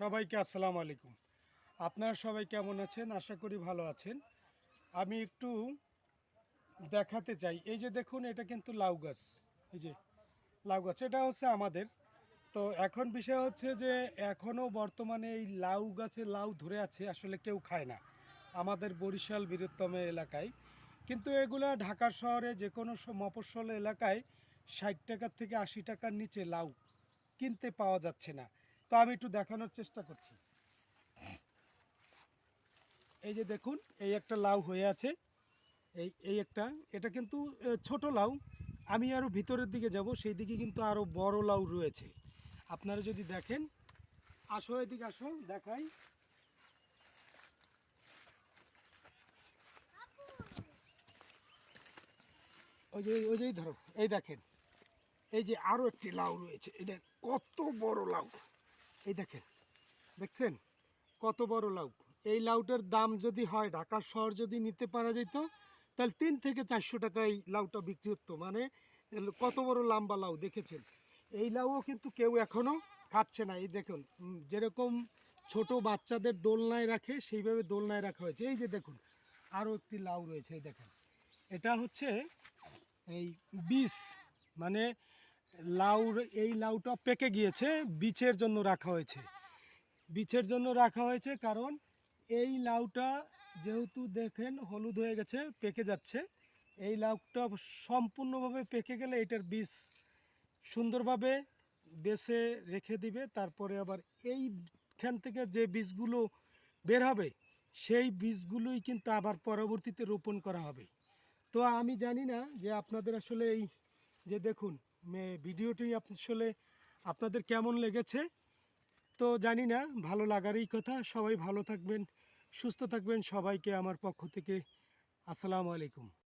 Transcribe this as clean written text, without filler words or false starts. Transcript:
সবাইকে আসসালামু আলাইকুম। আপনারা সবাই কেমন আছেন? আশা করি ভালো আছেন। আমি একটু দেখাতে চাই, এই যে দেখুন, এটা কিন্তু লাউ গাছ। এই যে লাউ গাছ, এটা হচ্ছে আমাদের। তো এখন বিষয় হচ্ছে যে এখনও বর্তমানে এই লাউ গাছে লাউ ধরে আছে, আসলে কেউ খায় না আমাদের বরিশাল বৃহত্তম এলাকায়। কিন্তু এগুলা ঢাকার শহরে যে কোনো মফস্বল এলাকায় 60 টাকার থেকে 80 টাকার নিচে লাউ কিনতে পাওয়া যাচ্ছে না। তো আমি একটু দেখানোর চেষ্টা করছি। এই যে দেখুন, এই একটা লাউ হয়ে আছে। এই এই একটা, এটা কিন্তু ছোট লাউ। আমি আরও ভিতরের দিকে যাব, সেই দিকে কিন্তু আরও বড় লাউ রয়েছে। আপনারা যদি দেখেন, আসো এদিকে আসো, দেখাই। ওই যে ধরো, এই দেখেন, এই যে আরও একটি লাউ রয়েছে। এই দেখ কত বড় লাউ, এই দেখেন, দেখছেন কত বড় লাউ। এই লাউটার দাম যদি হয়, ঢাকার শহর যদি নিতে পারা যেত, তাহলে 3 থেকে 400 টাকা এই লাউটা বিক্রি হতো। মানে কত বড় লম্বা লাউ দেখেছেন। এই লাউও কিন্তু কেউ এখনও খাচ্ছে না। এই দেখুন, যেরকম ছোট বাচ্চাদের দোলনায় রাখে, সেইভাবে দোলনায় রাখা হয়েছে। এই যে দেখুন, আরও একটি লাউ রয়েছে, এই দেখেন। এটা হচ্ছে এই বীজ, মানে লাউর, এই লাউটা পেকে গিয়েছে, বীজের জন্য রাখা হয়েছে। বীজের জন্য রাখা হয়েছে, কারণ এই লাউটা যেহেতু দেখেন হলুদ হয়ে গেছে, পেকে যাচ্ছে। এই লাউটা সম্পূর্ণভাবে পেকে গেলে এটার বীজ সুন্দরভাবে বেছে রেখে দিবে। তারপরে আবার এইখান থেকে যে বীজগুলো বের হবে, সেই বীজগুলোই কিন্তু আবার পরবর্তীতে রোপণ করা হবে। তো আমি জানি না যে আপনাদের আসলে এই যে দেখুন, ভিডিওটি আসলে আপনাদের কেমন লেগেছে। তো জানি না, ভালো লাগারই কথা। সবাই ভালো থাকবেন, সুস্থ থাকবেন। সবাইকে আমার পক্ষ থেকে আসসালামু আলাইকুম।